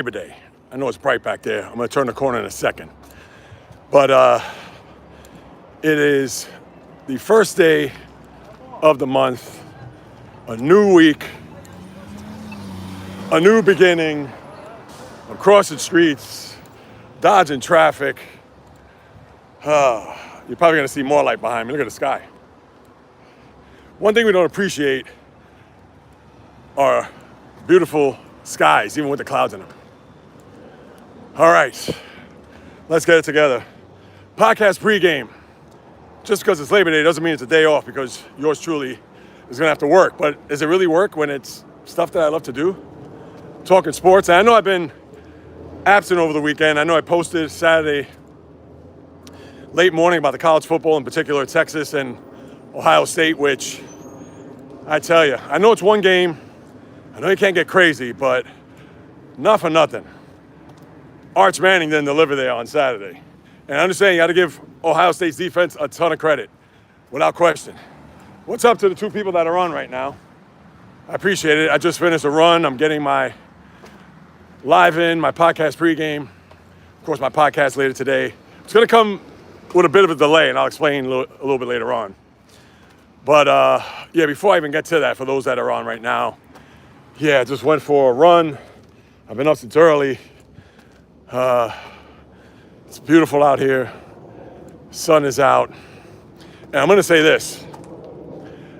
Labor Day. I know it's bright back there. I'm going to turn the corner in a second. But it is the first day of the month, a new week, a new beginning. I'm crossing streets, dodging traffic. You're probably going to see more light behind me. Look at the sky. One thing we don't appreciate are beautiful skies, even with the clouds in them. All right, let's get it together. Podcast pregame. Just because it's Labor Day doesn't mean it's a day off, because yours truly is going to have to work. But does it really work when it's stuff that I love to do? Talking sports. And I know I've been absent over the weekend. I know I posted Saturday late morning about the college football, in particular Texas and Ohio State, which I tell you, I know it's one game. I know you can't get crazy, but not for nothing. Arch Manning didn't deliver there on Saturday. And I understand you got to give Ohio State's defense a ton of credit, without question. What's up to the two people that are on right now? I appreciate it. I just finished a run. I'm getting my live in, my podcast pregame. Of course, my podcast later today. It's going to come with a bit of a delay, and I'll explain a little bit later on. But, yeah, before I even get to that, for those that are on right now, yeah, I just went for a run. I've been up since early. It's beautiful out here. Sun is out. And I'm going to say this.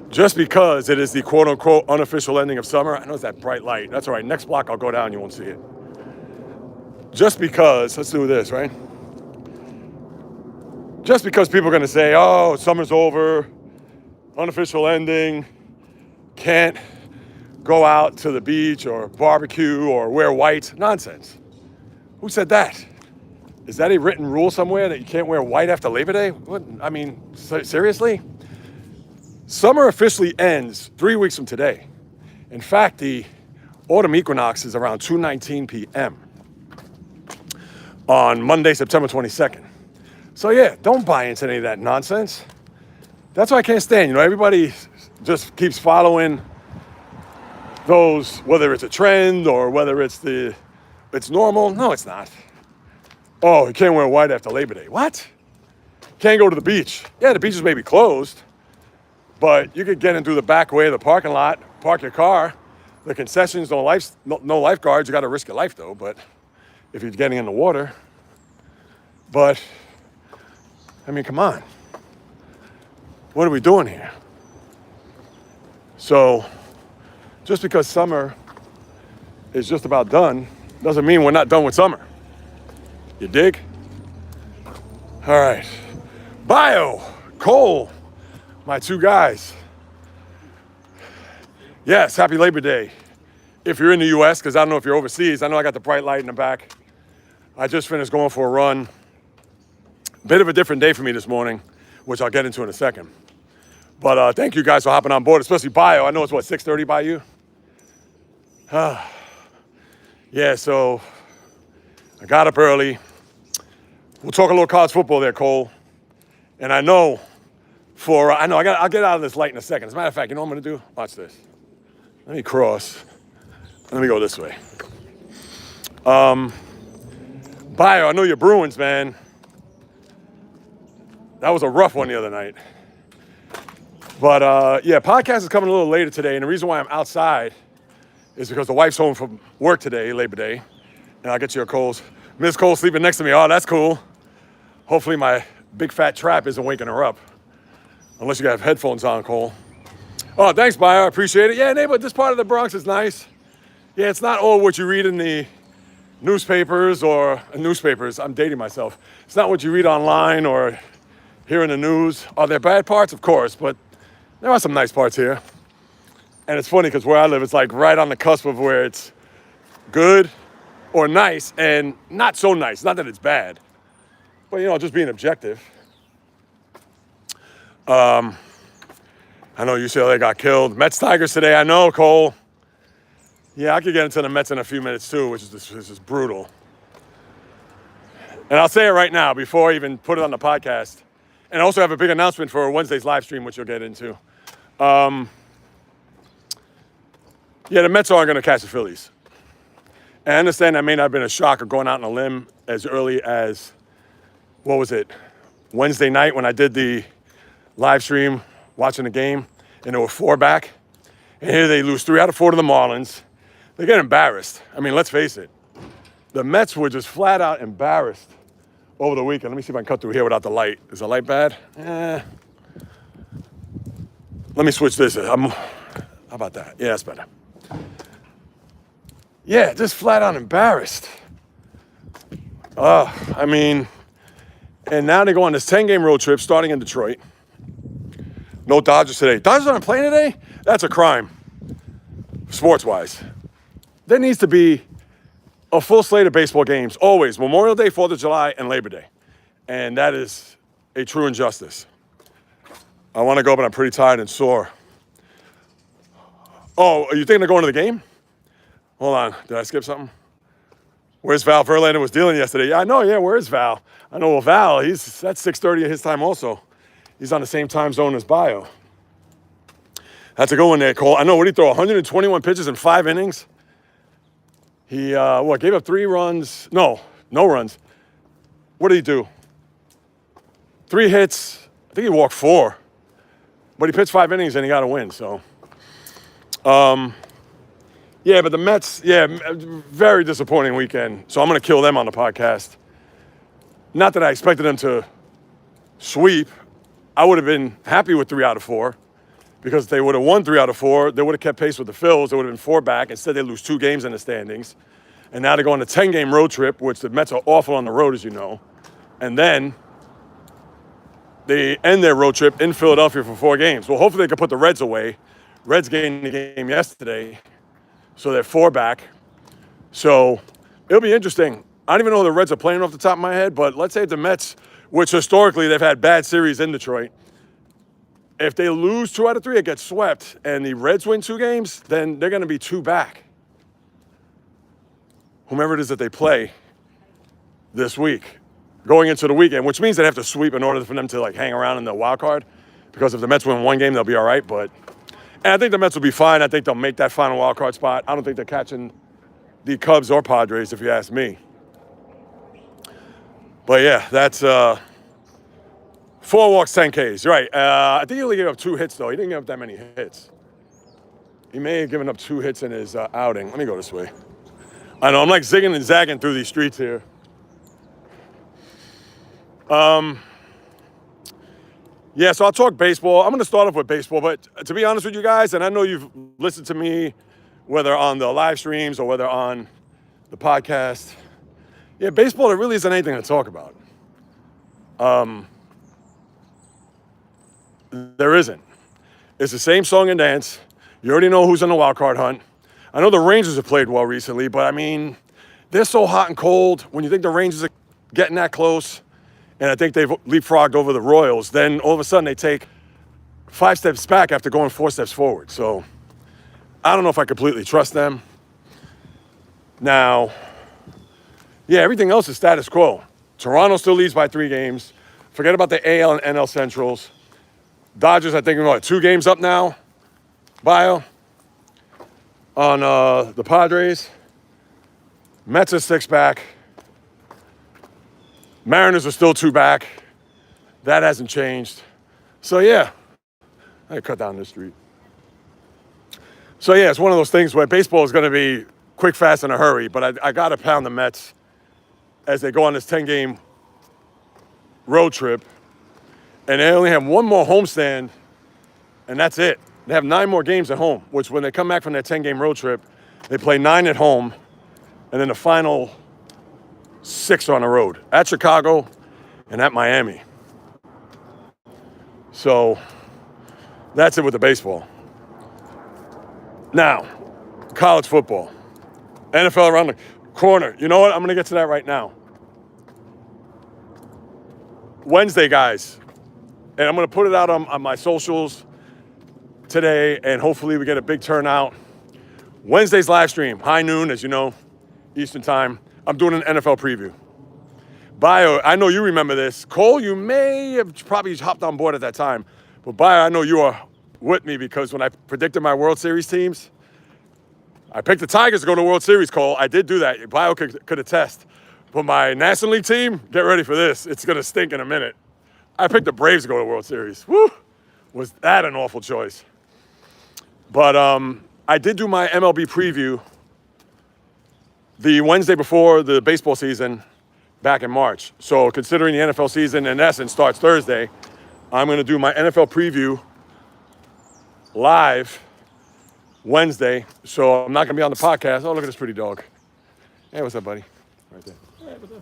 Just because it is the quote-unquote unofficial ending of summer, I know it's that bright light. That's all right. Next block, I'll go down. You won't see it. Just because, let's do this, right? Just because people are going to say, oh, summer's over, unofficial ending, can't go out to the beach or barbecue or wear white. Nonsense. Who said that? Is that a written rule somewhere that you can't wear white after Labor Day? What? I mean, seriously? Summer officially ends 3 weeks from today. In fact, the autumn equinox is around 2:19 p.m. on Monday, September 22nd. So yeah, don't buy into any of that nonsense. That's what I can't stand. You know, everybody just keeps following those, whether it's a trend or whether it's normal. No, it's not. Oh, you can't wear white after Labor Day. What? Can't go to the beach. Yeah, the beaches may be closed, but you could get in through the back way of the parking lot, park your car. The concessions, no lifeguards. You got to risk your life though. But if you're getting in the water, but I mean, come on. What are we doing here? So, just because summer is just about done doesn't mean we're not done with summer. You dig? All right. Bio, Cole, my two guys. Yes, happy Labor Day. If you're in the U.S., because I don't know if you're overseas. I know I got the bright light in the back. I just finished going for a run. Bit of a different day for me this morning, which I'll get into in a second. But thank you guys for hopping on board, especially Bio. I know it's, 6:30 by you? Yeah, so I got up early. We'll talk a little college football there, Cole. And I know I'll get out of this light in a second. As a matter of fact, you know what I'm going to do? Watch this. Let me cross. Let me go this way. Bio, I know you're Bruins, man. That was a rough one the other night. But, yeah, podcast is coming a little later today. And the reason why I'm outside is because the wife's home from work today, Labor Day. And I'll get you a Cole's. Miss Cole sleeping next to me. Oh, that's cool. Hopefully my big fat trap isn't waking her up. Unless you have headphones on, Cole. Oh, thanks, Bio. I appreciate it. Yeah, neighborhood, this part of the Bronx is nice. Yeah, it's not all what you read in the newspapers I'm dating myself. It's not what you read online or hear in the news. Are there bad parts? Of course, but there are some nice parts here. And it's funny because where I live, it's like right on the cusp of where it's good or nice and not so nice. Not that it's bad, but, you know, just being objective. I know UCLA got killed. Mets Tigers today. I know, Cole. Yeah, I could get into the Mets in a few minutes too, which is just brutal. And I'll say it right now before I even put it on the podcast. And I also have a big announcement for Wednesday's live stream, which you'll get into. Yeah, the Mets aren't going to catch the Phillies. And I understand that may not have been a shock of going out on a limb as early as, what was it, Wednesday night when I did the live stream watching the game, and there were 4 back. And here they lose 3 out of 4 to the Marlins. They get embarrassed. I mean, let's face it. The Mets were just flat out embarrassed over the weekend. Let me see if I can cut through here without the light. Is the light bad? Let me switch this. How about that? Yeah, that's better. Yeah, just flat out embarrassed. I mean, and now they go on this 10-game road trip starting in Detroit. No Dodgers today. Dodgers aren't playing today? That's a crime, sports-wise. There needs to be a full slate of baseball games, always. Memorial Day, 4th of July, and Labor Day. And that is a true injustice. I want to go, but I'm pretty tired and sore. Oh, are you thinking of going to the game? Hold on, did I skip something? Where's Val? Verlander was dealing yesterday. Yeah, I know, yeah, where's Val? I know, well, Val, that's 6:30 at his time also. He's on the same time zone as Bio. That's a good one there, Cole. I know, what did he throw, 121 pitches in 5 innings? He, gave up 3 runs? No runs. What did he do? 3 hits. I think he walked 4. But he pitched 5 innings and he got a win, so. Yeah, but the Mets, very disappointing weekend. So I'm going to kill them on the podcast. Not that I expected them to sweep. I would have been happy with 3 out of 4 because if they would have won 3 out of 4, they would have kept pace with the Phils. They would have been 4 back. Instead, they lose 2 games in the standings. And now they go on a 10-game road trip, which the Mets are awful on the road, as you know. And then they end their road trip in Philadelphia for 4 games. Well, hopefully they can put the Reds away. Reds gained the game yesterday, so they're 4 back. So it'll be interesting. I don't even know who the Reds are playing off the top of my head, but let's say the Mets, which historically they've had bad series in Detroit, if they lose 2 out of 3, it gets swept, and the Reds win 2 games, then they're going to be 2 back. Whomever it is that they play this week, going into the weekend, which means they have to sweep in order for them to hang around in the wild card. Because if the Mets win 1 game, they'll be all right. And I think the Mets will be fine. I think they'll make that final wild card spot. I don't think they're catching the Cubs or Padres, if you ask me. But yeah, that's 4 walks, 10 Ks. You're right. I think he only gave up 2 hits, though. He didn't give up that many hits. He may have given up 2 hits in his outing. Let me go this way. I know, I'm zigging and zagging through these streets here. Yeah, so I'll talk baseball. I'm going to start off with baseball, but to be honest with you guys, and I know you've listened to me, whether on the live streams or whether on the podcast, yeah, baseball, there really isn't anything to talk about. There isn't. It's the same song and dance. You already know who's in the wild card hunt. I know the Rangers have played well recently, but I mean, they're so hot and cold. When you think the Rangers are getting that close, and I think they've leapfrogged over the Royals, then all of a sudden they take 5 steps back after going 4 steps forward. So I don't know if I completely trust them. Now, yeah, everything else is status quo. Toronto still leads by 3 games. Forget about the AL and NL Centrals. Dodgers, I think, are 2 games up now, Bio, on the Padres. Mets are 6 back. Mariners are still 2 back. That hasn't changed. So, yeah, I cut down this street. So, yeah, it's one of those things where baseball is going to be quick, fast, in a hurry. But I got to pound the Mets as they go on this 10-game road trip. And they only have 1 more homestand, and that's it. They have 9 more games at home, which when they come back from their 10-game road trip, they play 9 at home, and then the final 6 are on the road at Chicago and at Miami. So that's it with the baseball. Now, college football. NFL around the corner. You know what? I'm going to get to that right now. Wednesday, guys. And I'm going to put it out on my socials today, and hopefully we get a big turnout. Wednesday's live stream, high noon, as you know, Eastern time. I'm doing an NFL preview. Bio, I know you remember this. Cole, you may have probably hopped on board at that time. But Bio, I know you are with me because when I predicted my World Series teams, I picked the Tigers to go to the World Series, Cole. I did do that. Bio could attest. But my National League team, get ready for this. It's going to stink in a minute. I picked the Braves to go to the World Series. Woo! Was that an awful choice? But I did do my MLB preview the Wednesday before the baseball season back in March. So considering the NFL season, in essence, starts Thursday, I'm going to do my NFL preview live Wednesday. So I'm not going to be on the podcast. Oh, look at this pretty dog. Hey, what's up, buddy? Right there. Hey, what's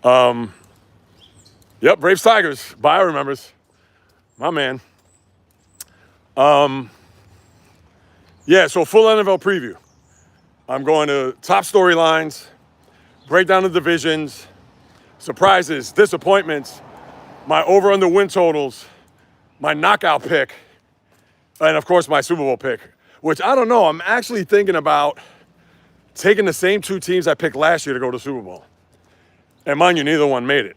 up? Yep, Braves Tigers. Bio remembers. My man. Yeah, so full NFL preview. I'm going to top storylines, break down the divisions, surprises, disappointments, my over-under win totals, my knockout pick, and of course my Super Bowl pick, which I don't know. I'm actually thinking about taking the same two teams I picked last year to go to the Super Bowl. And mind you, neither one made it.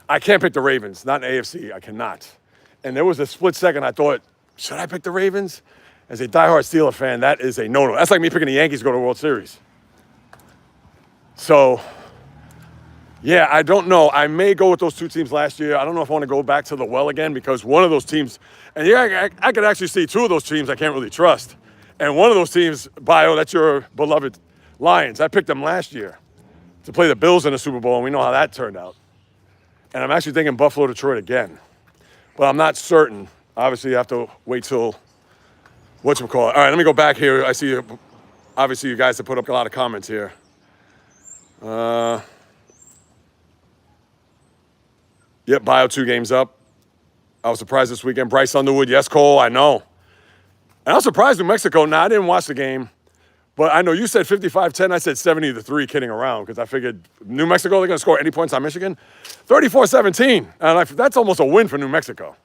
I can't pick the Ravens, not in AFC. I cannot. And there was a split second I thought, should I pick the Ravens? As a diehard Steelers fan, that is a no-no. That's like me picking the Yankees to go to the World Series. So, yeah, I don't know. I may go with those two teams last year. I don't know if I want to go back to the well again because one of those teams, and yeah, I could actually see two of those teams I can't really trust. And one of those teams, Bio, that's your beloved Lions. I picked them last year to play the Bills in the Super Bowl, and we know how that turned out. And I'm actually thinking Buffalo, Detroit again. But I'm not certain. Obviously, you have to wait till whatchamacallit. All right, let me go back here. I see, obviously, you guys have put up a lot of comments here. Yep, Bio 2 games up. I was surprised this weekend. Bryce Underwood, yes, Cole, I know. And I was surprised New Mexico. Now, I didn't watch the game, but I know you said 55-10. I said 70-3, kidding around, because I figured New Mexico, they're going to score any points on Michigan. 34-17. And that's almost a win for New Mexico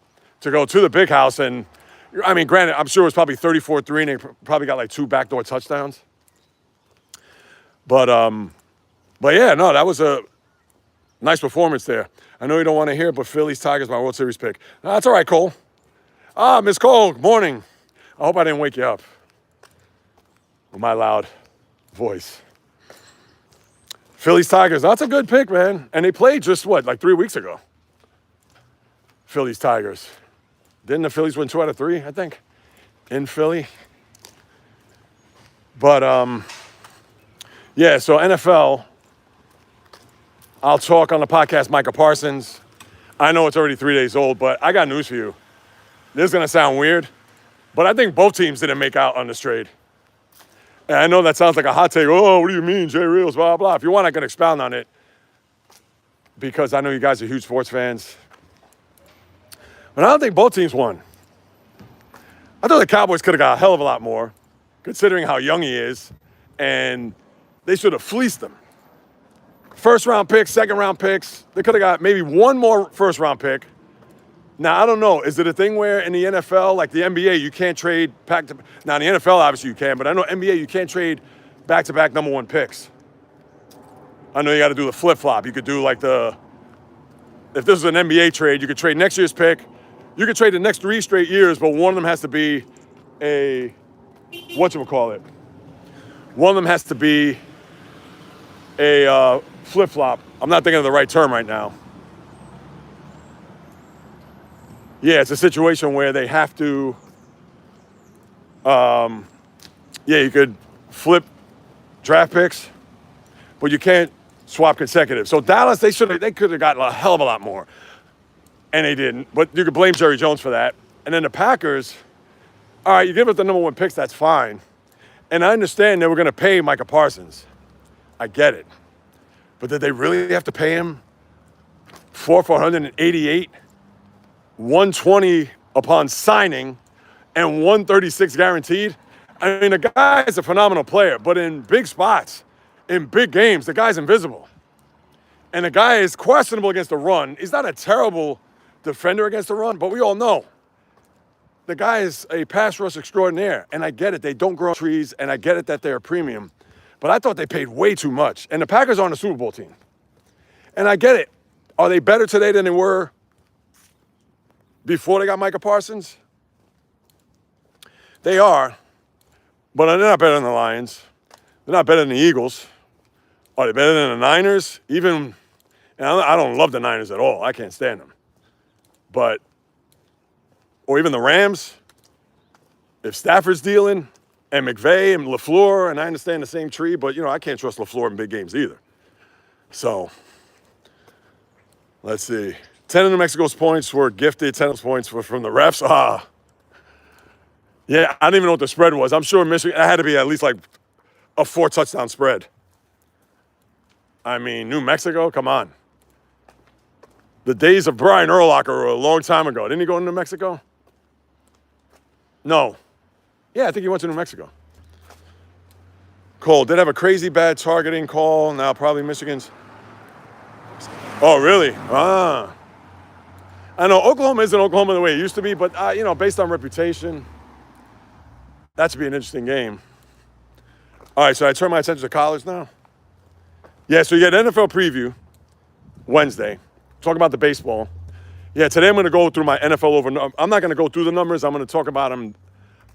to go to the big house. And, I mean, granted, I'm sure it was probably 34-3, and they probably got like 2 backdoor touchdowns. But yeah, no, that was a nice performance there. I know you don't want to hear it, but Phillies Tigers, my World Series pick. No, that's all right, Cole. Miss Cole, good morning. I hope I didn't wake you up with my loud voice. Phillies Tigers, that's a good pick, man. And they played just, like 3 weeks ago? Phillies Tigers. Didn't the Phillies win 2 out of 3, I think, in Philly? But, yeah, so NFL, I'll talk on the podcast Micah Parsons. I know it's already 3 days old, but I got news for you. This is going to sound weird, but I think both teams didn't make out on this trade. And I know that sounds like a hot take. Oh, what do you mean, JAYREELZ, blah, blah. If you want, I can expound on it because I know you guys are huge sports fans. But I don't think both teams won. I thought the Cowboys could have got a hell of a lot more, considering how young he is, and they should have fleeced him. First-round picks, second-round picks. They could have got maybe one more first-round pick. Now, I don't know. Is it a thing where in the NFL, like the NBA, you can't trade back-to-back? Now, in the NFL, obviously you can, but I know NBA, you can't trade back-to-back number 1 picks. I know you got to do the flip-flop. You could do like if this is an NBA trade, you could trade next year's pick. You could trade the next 3 straight years, but one of them has to be a, whatchamacallit? One of them has to be a flip-flop. I'm not thinking of the right term right now. Yeah, it's a situation where they have to, yeah, you could flip draft picks, but you can't swap consecutive. So Dallas, they could have gotten a hell of a lot more, and they didn't. But you could blame Jerry Jones for that. And then the Packers, all right, you give us the number 1 picks, that's fine. And I understand they were going to pay Micah Parsons. I get it. But did they really have to pay him for 188, 120 upon signing, and 136 guaranteed? I mean, the guy is a phenomenal player, but in big spots, in big games, the guy's invisible. And the guy is questionable against the run. He's not a terrible defender against the run, but we all know the guy is a pass rush extraordinaire. And I get it, they don't grow trees, and I get it that they're a premium. But I thought they paid way too much. And the Packers aren't a Super Bowl team. And I get it. Are they better today than they were before they got Micah Parsons? They are. But they're not better than the Lions. They're not better than the Eagles. Are they better than the Niners? Even, and I don't love the Niners at all. I can't stand them. But, or even the Rams. If Stafford's dealing, and McVay and LaFleur, and I understand the same tree, but, you know, I can't trust LaFleur in big games either. So, let's see. 10 of New Mexico's points were gifted. 10 of those points were from the refs. Yeah, I didn't even know what the spread was. I'm sure Michigan, it had to be at least like a 4-touchdown spread. I mean, New Mexico, come on. The days of Brian Urlacher were a long time ago. Didn't he go to New Mexico? No. Yeah, I think he went to New Mexico. Cole did have a crazy bad targeting call. Now probably Michigan's. Oh, really? I know Oklahoma isn't Oklahoma the way it used to be, but, you know, based on reputation, that should be an interesting game. All right, so I turn my attention to college now. Yeah, so you get NFL preview Wednesday. Talk about the baseball. Yeah, today I'm going to go through my NFL over. I'm not going to go through the numbers. I'm going to talk about them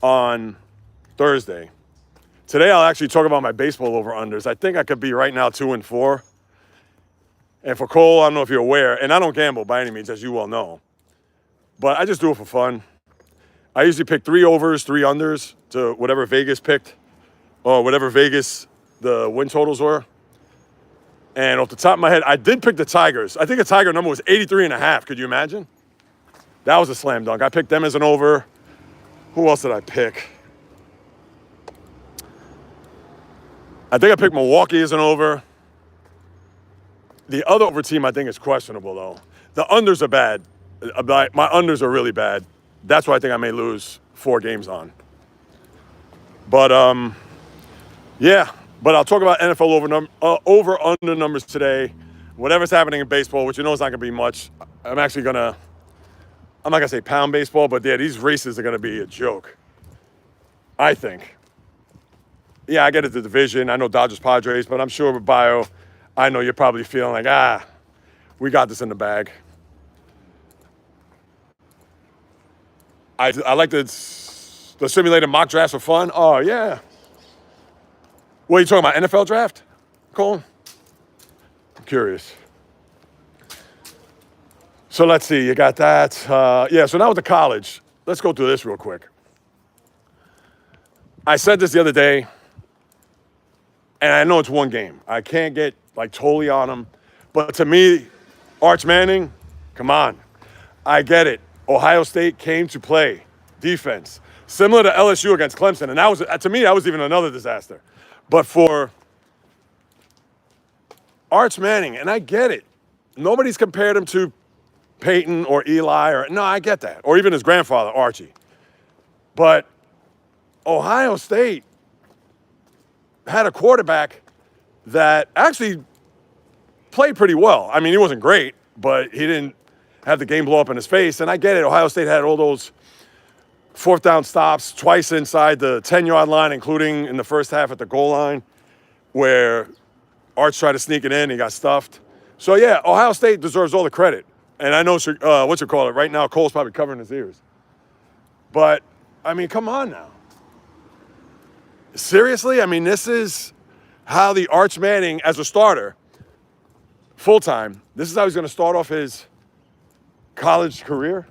on Thursday. Today I'll actually talk about my baseball over-unders. I think I could be right now 2-4. And for Cole, I don't know if you're aware, and I don't gamble by any means, as you well know. But I just do it for fun. I usually pick 3 overs, 3 unders to whatever Vegas picked, or whatever Vegas the win totals were. And off the top of my head, I did pick the Tigers. I think the Tiger number was 83.5. Could you imagine? That was a slam dunk. I picked them as an over. Who else did I pick? I think I picked Milwaukee as an over. The other over team I think is questionable, though. The unders are bad. My unders are really bad. That's why I think I may lose 4 games on. But, yeah. But I'll talk about NFL over-under numbers today. Whatever's happening in baseball, which you know is not going to be much. I'm not going to say pound baseball, but yeah, these races are going to be a joke. I think. Yeah, I get it, the division. I know Dodgers, Padres, but I'm sure with Bio, I know you're probably feeling like, we got this in the bag. I like the simulated mock drafts for fun. Oh, yeah. What are you talking about, NFL draft, Cole? I'm curious. So let's see, you got that. Yeah, so now with the college, let's go through this real quick. I said this the other day, and I know it's one game. I can't get like totally on them. But to me, Arch Manning, come on. I get it. Ohio State came to play defense, similar to LSU against Clemson. And that was, to me, that was even another disaster. But for Arch Manning, and I get it, nobody's compared him to Peyton or Eli, no, I get that, or even his grandfather, Archie. But Ohio State had a quarterback that actually played pretty well. I mean, he wasn't great, but he didn't have the game blow up in his face. And I get it, Ohio State had all those 4th down stops twice inside the 10-yard line, including in the first half at the goal line, where Arch tried to sneak it in, he got stuffed. So yeah, Ohio State deserves all the credit. And I know, right now, Cole's probably covering his ears. But, I mean, come on now. Seriously? I mean, this is how the Arch Manning, as a starter, full-time, this is how he's going to start off his college career?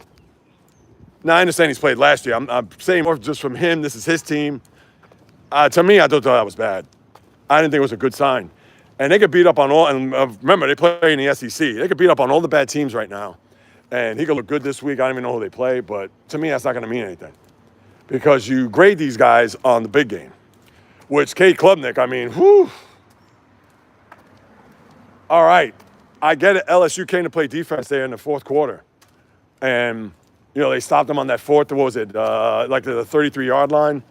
Now, I understand he's played last year. I'm saying more just from him. This is his team. To me, I thought that was bad. I didn't think it was a good sign. And they could beat up on all, and remember, they play in the SEC. They could beat up on all the bad teams right now. And he could look good this week. I don't even know who they play. But to me, that's not going to mean anything. Because you grade these guys on the big game. Which, Kate Klubnik, I mean, whew. All right. I get it. LSU came to play defense there in the 4th quarter. And, you know, they stopped them on that 4th, what was it, like the 33-yard line.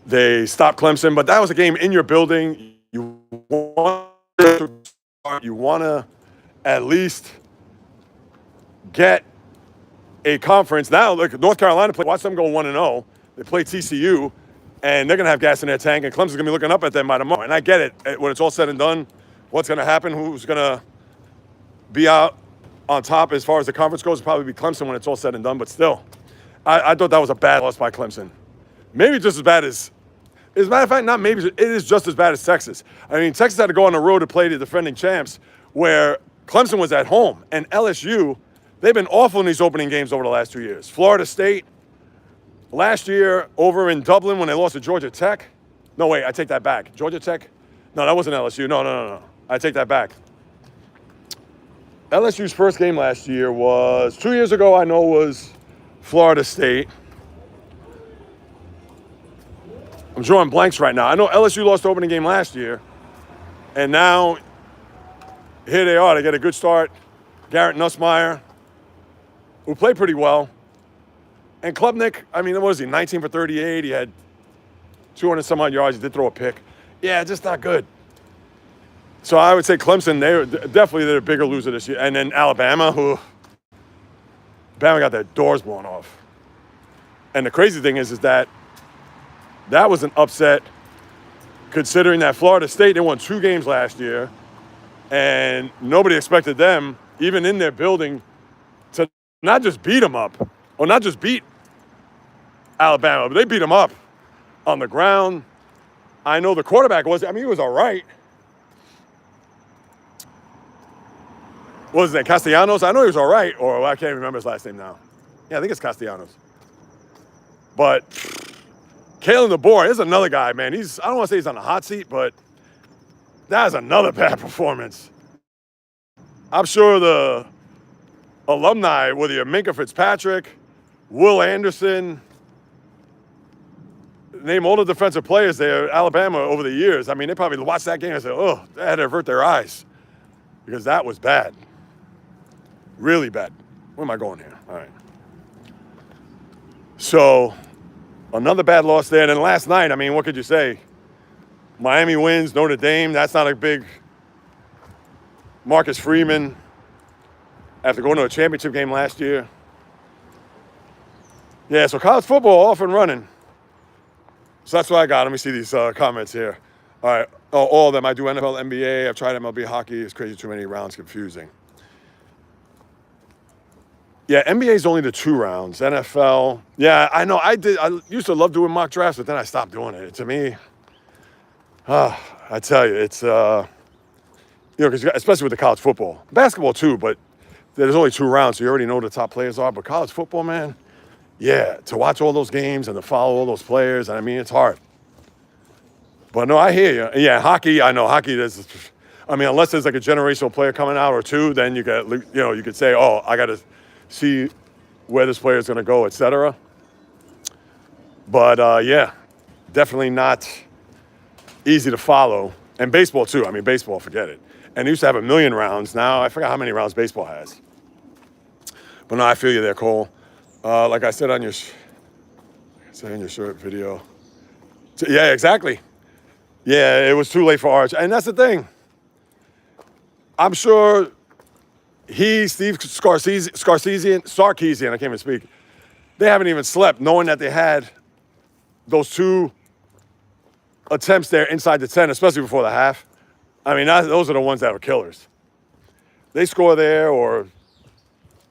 They stopped Clemson, but that was a game in your building. You want to at least get a conference. Now, look, North Carolina, watch them go 1-0. They play TCU, and they're going to have gas in their tank, and Clemson's going to be looking up at them by tomorrow. And I get it. When it's all said and done, what's going to happen, who's going to be out on top as far as the conference goes, will probably be Clemson when it's all said and done. But still, I thought that was a bad loss by Clemson. maybe just as bad as a matter of fact, not maybe, it is just as bad as Texas. I mean, Texas had to go on the road to play the defending champs, where Clemson was at home. And LSU, they've been awful in these opening games over the last 2 years. Florida State, last year over in Dublin when they lost to Georgia Tech. No, wait, I take that back. Georgia Tech? No, that wasn't LSU. No. I take that back. LSU's first game last year was, 2 years ago, I know, was Florida State. I'm drawing blanks right now. I know LSU lost the opening game last year, and now here they are. They get a good start. Garrett Nussmeier, who played pretty well. And Klubnik, I mean, what was he, 19 for 38? He had 200 some odd yards. He did throw a pick. Yeah, just not good. So I would say Clemson, they're a bigger loser this year. And then Alabama, Bama got their doors blown off. And the crazy thing is that was an upset, considering that Florida State, they won 2 games last year, and nobody expected them, even in their building, to not just beat them up, or not just beat Alabama, but they beat them up on the ground. I know the quarterback he was all right. What was his name, Castellanos? I know he was all right, or I can't remember his last name now. Yeah, I think it's Castellanos. But Kalen DeBoer is another guy, man. I don't want to say he's on the hot seat, but that is another bad performance. I'm sure the alumni, whether you're Minka Fitzpatrick, Will Anderson, name all the defensive players there at Alabama over the years. I mean, they probably watched that game and said, oh, they had to avert their eyes, because that was bad. Really bad. Where am I going here? All right. So another bad loss there. And then last night, I mean, what could you say? Miami wins, Notre Dame. That's not a big. Marcus Freeman, after going to a championship game last year. Yeah, so college football off and running. So that's what I got. Let me see these comments here. All right. Oh, all of them. I do NFL, NBA. I've tried MLB hockey. It's crazy, too many rounds, confusing. Yeah, NBA is only the 2 rounds. NFL, yeah, I know. I used to love doing mock drafts, but then I stopped doing it. To me, I tell you, it's, because especially with the college football. Basketball, too, but there's only 2 rounds, so you already know who the top players are. But college football, man, yeah, to watch all those games and to follow all those players, I mean, it's hard. But no, I hear you. Yeah, hockey, I know. Hockey, unless there's like a generational player coming out or 2, then you could say, oh, I got to see where this player is going to go, etc. But yeah, definitely not easy to follow. And baseball too. I mean, baseball, forget it. And they used to have 1 million rounds. Now I forgot how many rounds baseball has. But no, I feel you there, Cole. Like I said on your shirt video. Yeah, exactly. Yeah, it was too late for Arch, and that's the thing. I'm sure. Steve Sarkisian, I can't even speak. They haven't even slept knowing that they had those 2 attempts there inside the 10, especially before the half. I mean, those are the ones that are killers. They score there, or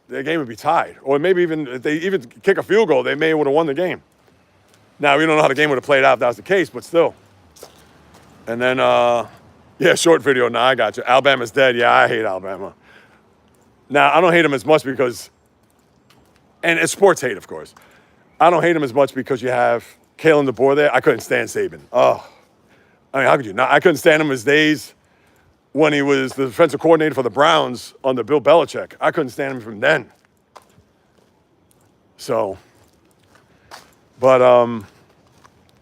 their game would be tied. Or maybe even if they even kick a field goal, they may would have won the game. Now, we don't know how the game would have played out if that was the case, but still. And then, yeah, short video. Now I got you. Alabama's dead. Yeah, I hate Alabama. Now, I don't hate him as much because, and it's sports hate, of course. I don't hate him as much because you have Kalen DeBoer there. I couldn't stand Saban. Oh, I mean, how could you not? I couldn't stand him his days when he was the defensive coordinator for the Browns under Bill Belichick. I couldn't stand him from then. So, but,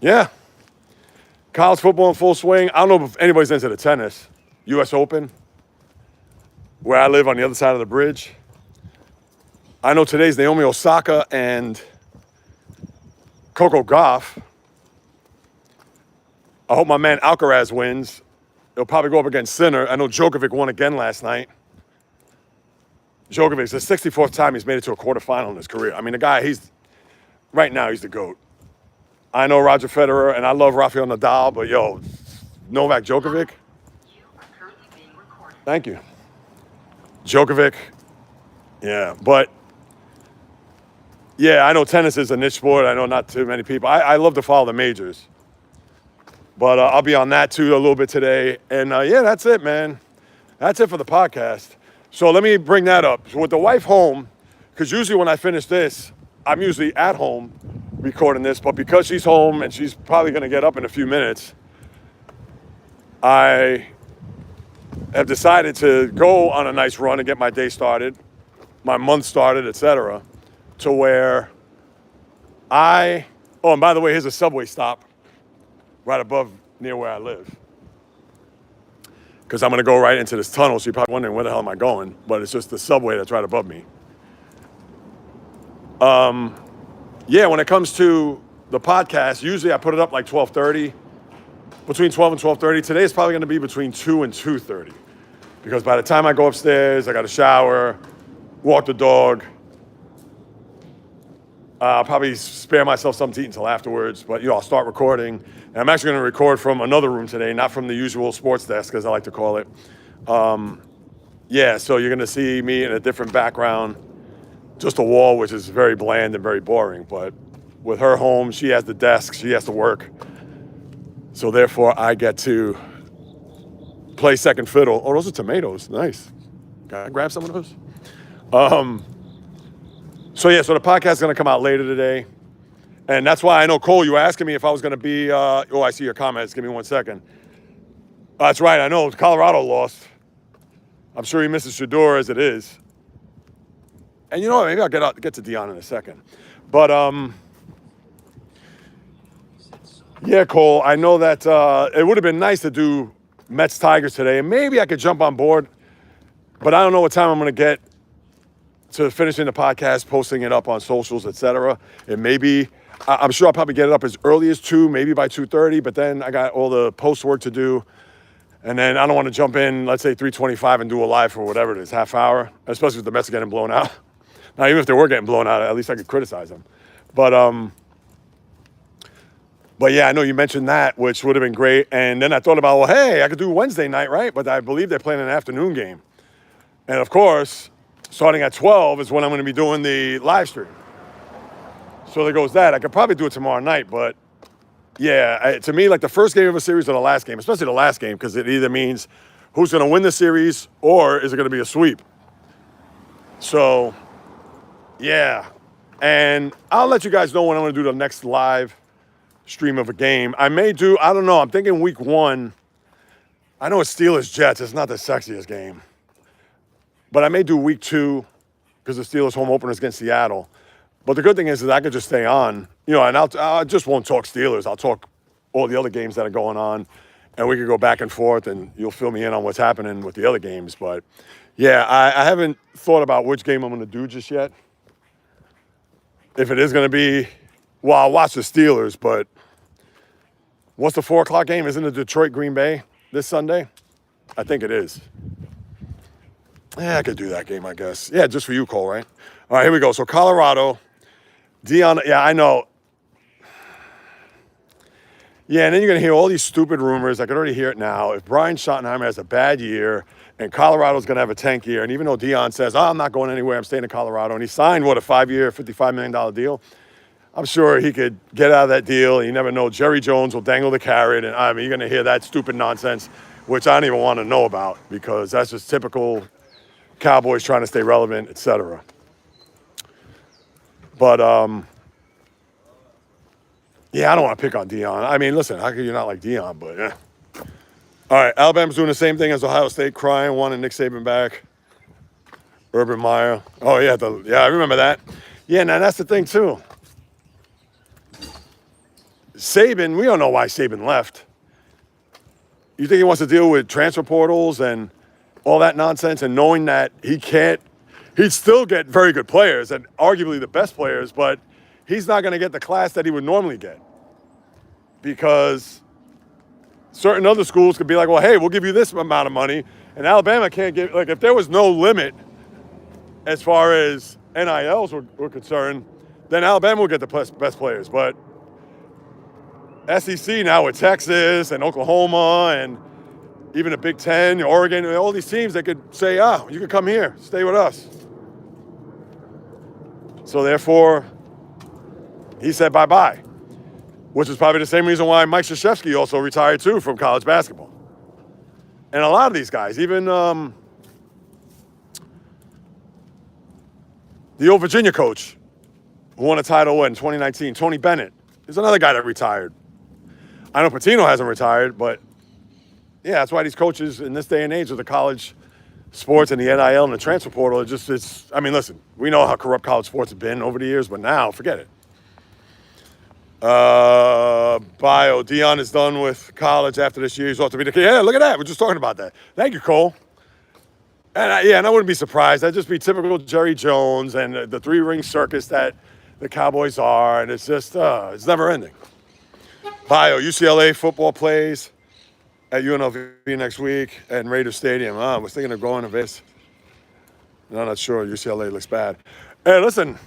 yeah. College football in full swing. I don't know if anybody's into the tennis. U.S. Open. Where I live on the other side of the bridge. I know today's Naomi Osaka and Coco Gauff. I hope my man Alcaraz wins. He'll probably go up against Sinner. I know Djokovic won again last night. Djokovic's the 64th time he's made it to a quarterfinal in his career. I mean, the guy, right now, he's the GOAT. I know Roger Federer, and I love Rafael Nadal, but yo, Novak Djokovic. Thank you. Djokovic, yeah, but Yeah, I know tennis is a niche sport. I know not too many people. I love to follow the majors. But I'll be on that too a little bit today. And yeah, that's it, man. That's it for the podcast. So let me bring that up. So with the wife home, because usually when I finish this, I'm usually at home recording this. But because she's home and she's probably going to get up in a few minutes, I have decided to go on a nice run and get my day started, my month started, etc. To where oh, and by the way, here's a subway stop right above near where I live. Because I'm going to go right into this tunnel, so you're probably wondering where the hell am I going, but it's just the subway that's right above me. Yeah, when it comes to the podcast, usually I put it up like 12:30, between 12 and 12:30. Today is probably going to be between 2 and 2:30, because by the time I go upstairs, I got to shower, walk the dog. I'll probably spare myself something to eat until afterwards, but I'll start recording. And I'm actually going to record from another room today, not from the usual sports desk, as I like to call it. Yeah, so you're going to see me in a different background, just a wall, which is very bland and very boring. But with her home, she has the desk, she has to work. So therefore, I get to play second fiddle. Oh, those are tomatoes. Nice. Can I grab some of those? So yeah, so the podcast is going to come out later today. And that's why I know, Cole, you were asking me if I was going to be, oh, I see your comments. Give me 1 second. That's right, I know. Colorado lost. I'm sure he misses Shador as it is. And you know what? Maybe I'll get to Deion in a second. But, yeah, Cole, I know that it would have been nice to do Mets-Tigers today. And maybe I could jump on board. But I don't know what time I'm going to get to finishing the podcast, posting it up on socials, etc. And maybe, I'm sure I'll probably get it up as early as 2, maybe by 2:30, but then I got all the post work to do. And then I don't want to jump in, let's say 3:25 and do a live for whatever it is, half hour, especially if the Mets are getting blown out. Now, even if they were getting blown out, at least I could criticize them. But yeah, I know you mentioned that, which would have been great. And then I thought about, well, hey, I could do Wednesday night, right? But I believe they're playing an afternoon game. And of course, starting at 12 is when I'm going to be doing the live stream. So there goes that. I could probably do it tomorrow night, but yeah, to me, like the first game of a series or the last game, especially the last game, because it either means who's going to win the series or is it going to be a sweep. So, yeah. And I'll let you guys know when I'm going to do the next live stream of a game. I may do, I don't know, I'm thinking week 1. I know it's Steelers-Jets. It's not the sexiest game. But I may do week 2 because the Steelers home opener is against Seattle. But the good thing is that I could just stay on, and I just won't talk Steelers. I'll talk all the other games that are going on, and we could go back and forth, and you'll fill me in on what's happening with the other games. But yeah, I haven't thought about which game I'm going to do just yet. If it is going to be, well, I'll watch the Steelers, but what's the 4 o'clock game? Isn't it Detroit-Green Bay this Sunday? I think it is. Yeah, I could do that game, I guess. Yeah, just for you, Cole, right? All right, here we go. So Colorado, Deion, yeah, I know. Yeah, and then you're going to hear all these stupid rumors. I can already hear it now. If Brian Schottenheimer has a bad year and Colorado's going to have a tank year, and even though Deion says, I'm not going anywhere, I'm staying in Colorado, and he signed, a 5-year, $55 million deal, I'm sure he could get out of that deal. You never know. Jerry Jones will dangle the carrot, and you're going to hear that stupid nonsense, which I don't even want to know about because that's just typical Cowboys trying to stay relevant, etc. But, yeah, I don't want to pick on Deion. I mean, listen, how could you not like Deion? But, yeah. All right, Alabama's doing the same thing as Ohio State, crying, wanting Nick Saban back. Urban Meyer. Oh, yeah, I remember that. Yeah, now that's the thing, too. Saban, we don't know why Saban left. You think he wants to deal with transfer portals and all that nonsense, and knowing that he'd still get very good players and arguably the best players, but he's not going to get the class that he would normally get because certain other schools could be like, well, hey, we'll give you this amount of money, and Alabama can't give, like if there was no limit as far as NILs were concerned, then Alabama would get the best players, but SEC now with Texas and Oklahoma and even the Big Ten, Oregon, all these teams that could say, you can come here, stay with us. So therefore, He said bye-bye, which is probably the same reason why Mike Krzyzewski also retired too from college basketball. And a lot of these guys, even the old Virginia coach who won a title in 2019, Tony Bennett, is another guy that retired. I know Pitino hasn't retired, but yeah, that's why these coaches in this day and age of the college sports and the NIL and the transfer portal, I mean, listen, we know how corrupt college sports have been over the years, but now, forget it. Bio, Dion is done with college after this year. He's off to be the kid. Yeah, look at that. We're just talking about that. Thank you, Cole. And I wouldn't be surprised. That'd just be typical Jerry Jones and the three-ring circus that the Cowboys are, and it's just, it's never ending. Bio, UCLA football plays at UNLV next week and Raider Stadium. I was thinking of going to this. No, I'm not sure. UCLA looks bad. Hey, listen,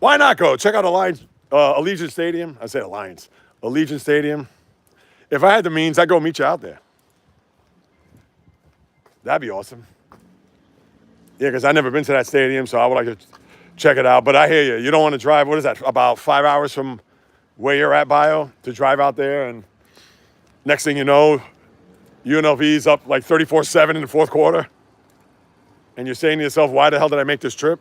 why not go? Check out Allegiant Stadium. I say Alliance. Allegiant Stadium. If I had the means, I'd go meet you out there. That'd be awesome. Yeah, because I've never been to that stadium, so I would like to check it out. But I hear you. You don't want to drive, what is that, about 5 hours from where you're at, Bio, to drive out there. And next thing you know, UNLV's up like 34-7 in the fourth quarter. And you're saying to yourself, why the hell did I make this trip?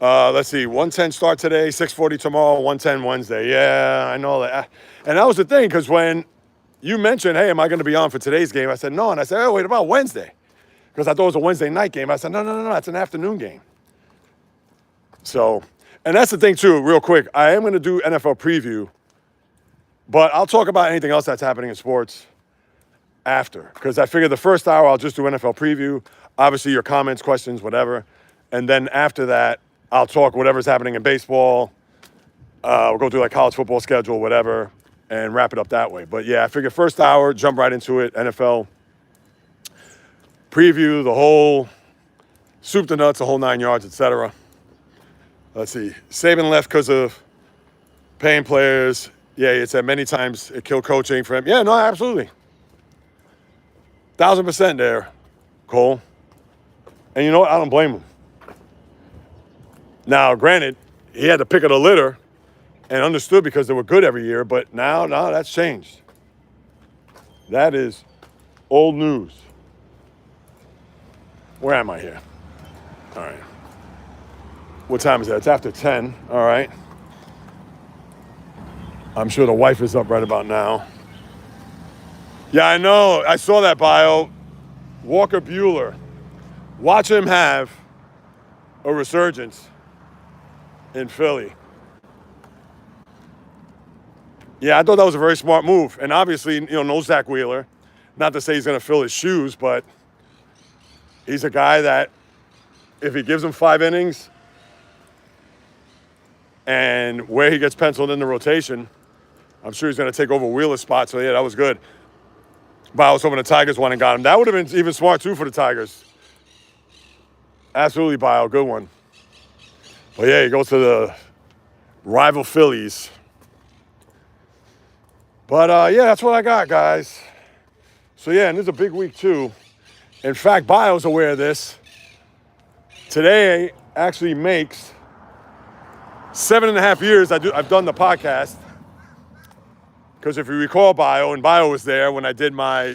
Let's see, 1:10 start today, 6:40 tomorrow, 1:10 Wednesday. Yeah, I know that. And that was the thing, because when you mentioned, hey, am I going to be on for today's game? I said, no. And I said, oh, wait, about Wednesday? Because I thought it was a Wednesday night game. I said, no, it's an afternoon game. So, and that's the thing, too, real quick. I am going to do NFL preview, but I'll talk about anything else that's happening in sports after. Because I figure the first hour, I'll just do NFL preview. Obviously, your comments, questions, whatever. And then after that, I'll talk whatever's happening in baseball. We'll go through like college football schedule, whatever, and wrap it up that way. But yeah, I figure first hour, jump right into it. NFL preview, the whole soup to nuts, the whole 9 yards, etc. Let's see. Saban left because of paying players. Yeah, it said many times it killed coaching for him. Yeah, no, absolutely. 1,000% there, Cole. And you know what? I don't blame him. Now, granted, he had to pick of the litter and understood because they were good every year, but now, that's changed. That is old news. Where am I here? All right. What time is that? It's after 10. All right. I'm sure the wife is up right about now. Yeah, I know. I saw that Bio. Walker Buehler. Watch him have a resurgence in Philly. Yeah, I thought that was a very smart move. And obviously, no Zach Wheeler. Not to say he's going to fill his shoes, but he's a guy that if he gives him 5 innings and where he gets penciled in the rotation, I'm sure he's going to take over Wheeler's spot. So, yeah, that was good. But I was hoping the Tigers went and got him. That would have been even smart, too, for the Tigers. Absolutely, Bio. Good one. But, yeah, he goes to the rival Phillies. But, yeah, that's what I got, guys. So, yeah, and this is a big week, too. In fact, Bio's aware of this. Today actually makes 7.5 years I've done the podcast. Because if you recall Bio, and Bio was there when I did my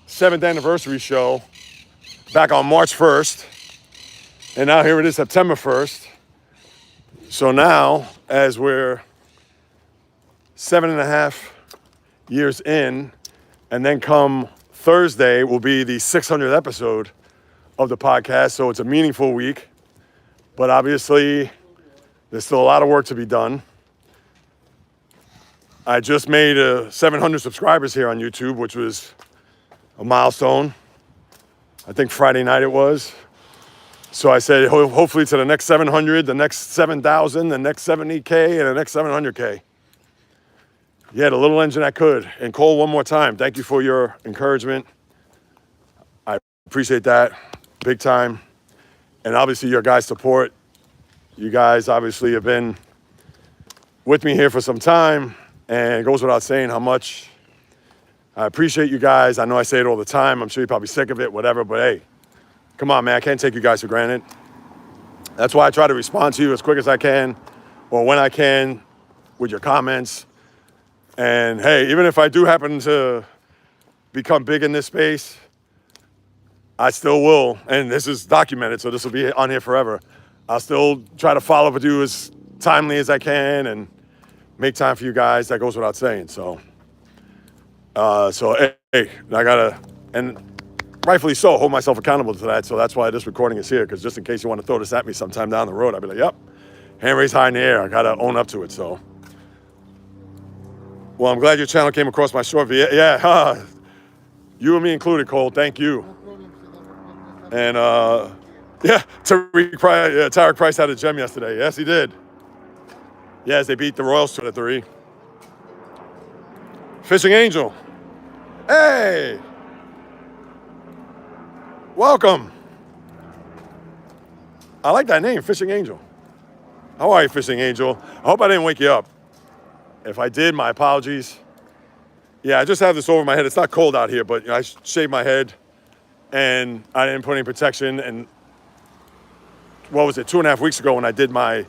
7th anniversary show back on March 1st. And now here it is, September 1st. So now, as we're 7.5 years in, and then come Thursday will be the 600th episode of the podcast. So it's a meaningful week. But obviously, there's still a lot of work to be done. I just made 700 subscribers here on YouTube, which was a milestone. I think Friday night it was. So I said, hopefully to the next 700, the next 7,000, the next 70K, and the next 700K. Yeah, the little engine that could. And Cole, one more time, thank you for your encouragement. I appreciate that big time. And obviously your guys' support. You guys obviously have been with me here for some time. And it goes without saying how much I appreciate you guys. I know I say it all the time. I'm sure you're probably sick of it, whatever. But hey, come on, man. I can't take you guys for granted. That's why I try to respond to you as quick as I can or when I can with your comments. And hey, even if I do happen to become big in this space, I still will, and this is documented, so this will be on here forever. I'll still try to follow up with you as timely as I can and make time for you guys. That goes without saying. So hey, I gotta, and rightfully so, hold myself accountable to that. So that's why this recording is here, because just in case you want to throw this at me sometime down the road, I'll be like, yep, hand raised high in the air. I gotta own up to it. So, well, I'm glad your channel came across my short video. Yeah, you and me included, Cole. Thank you. And Tariq Price had a gem yesterday. Yes, he did. Yes, they beat the Royals 2-3. Fishing Angel. Hey! Welcome. I like that name, Fishing Angel. How are you, Fishing Angel? I hope I didn't wake you up. If I did, my apologies. Yeah, I just have this over my head. It's not cold out here, but I shaved my head and I didn't put any protection. And what was it, 2.5 weeks ago when I did my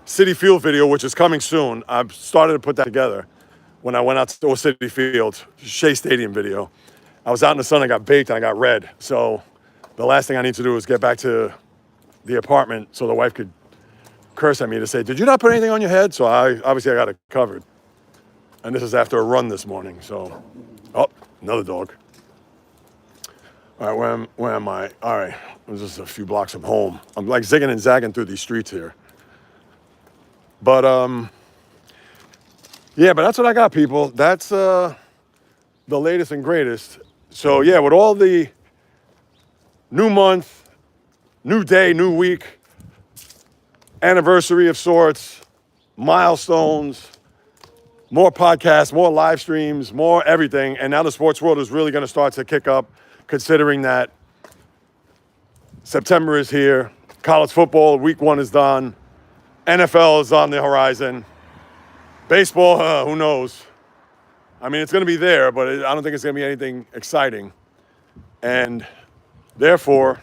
City Field video, which is coming soon, I started to put that together when I went out to City Field, Shea Stadium video. I was out in the sun, I got baked, and I got red. So the last thing I need to do is get back to the apartment so the wife could curse at me to say, did you not put anything on your head? So obviously I got it covered. And this is after a run this morning, so. Oh, another dog. All right, where am I? All right, I'm just a few blocks from home. I'm like zigging and zagging through these streets here. But, yeah, but that's what I got, people. That's the latest and greatest. So, yeah, with all the new month, new day, new week, anniversary of sorts, milestones, more podcasts, more live streams, more everything. And now the sports world is really going to start to kick up, considering that September is here. College football, week 1 is done. NFL is on the horizon. Baseball, who knows? I mean, it's going to be there, but I don't think it's going to be anything exciting. And therefore,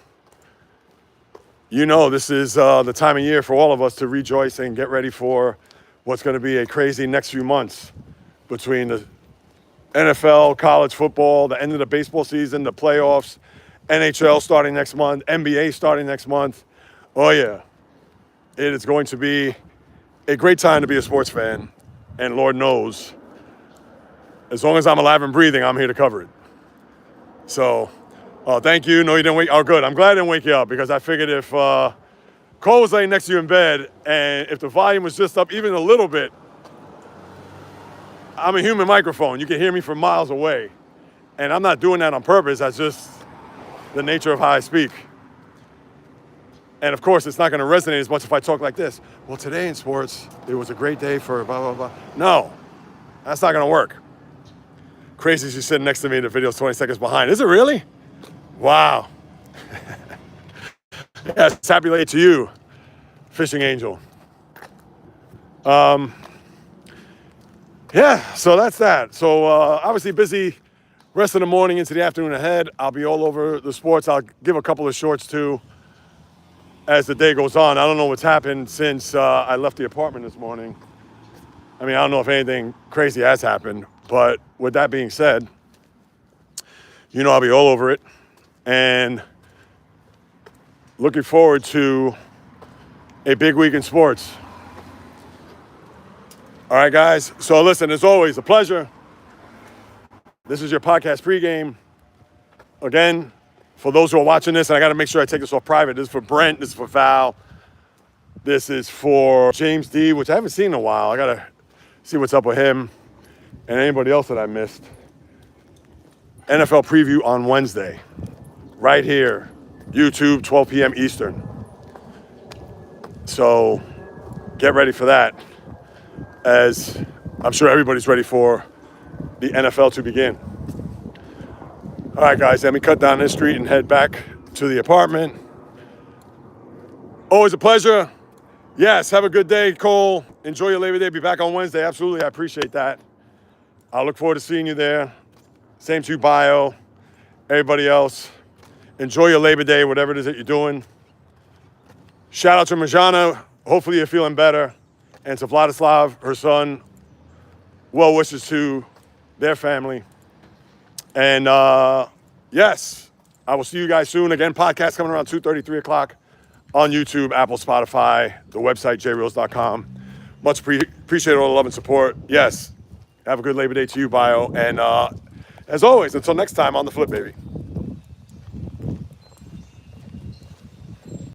you know, this is the time of year for all of us to rejoice and get ready for what's going to be a crazy next few months between the NFL, college football, the end of the baseball season, the playoffs, NHL starting next month, NBA starting next month. Oh, yeah. It is going to be a great time to be a sports fan. And Lord knows, as long as I'm alive and breathing, I'm here to cover it. So, thank you. No, you didn't wake. Oh, good. I'm glad I didn't wake you up, because I figured if Cole was laying next to you in bed and if the volume was just up even a little bit, I'm a human microphone. You can hear me from miles away. And I'm not doing that on purpose. That's just the nature of how I speak. And of course, it's not going to resonate as much if I talk like this. Well, today in sports, it was a great day for blah, blah, blah. No, that's not going to work. Crazy she's sitting next to me. The video's 20 seconds behind. Is it really? Wow. Yes, happy late to you, Fishing Angel. Yeah, so that's that. So obviously busy rest of the morning into the afternoon ahead. I'll be all over the sports. I'll give a couple of shorts too as the day goes on. I don't know what's happened since I left the apartment this morning. I mean, I don't know if anything crazy has happened, but with that being said, you know I'll be all over it. And looking forward to a big week in sports. All right, guys. So listen, as always, a pleasure. This is your podcast pregame. Again, for those who are watching this, and I got to make sure I take this off private. This is for Brent. This is for Val. This is for James D., which I haven't seen in a while. I got to see what's up with him and anybody else that I missed. NFL preview on Wednesday, right here. YouTube, 12 p.m. Eastern. So get ready for that, as I'm sure everybody's ready for the NFL to begin. All right, guys, let me cut down this street and head back to the apartment. Always a pleasure. Yes, have a good day, Cole. Enjoy your Labor Day. Be back on Wednesday. Absolutely, I appreciate that. I look forward to seeing you there. Same to you, Bio. Everybody else. Enjoy your Labor Day, whatever it is that you're doing. Shout out to Marjana. Hopefully you're feeling better. And to Vladislav, her son. Well wishes to their family. And yes, I will see you guys soon. Again, podcast coming around 2:30, 3 o'clock on YouTube, Apple, Spotify, the website, JAYREELZ.com. Much appreciate all the love and support. Yes, have a good Labor Day to you, Bio. And as always, until next time on The Flip, baby.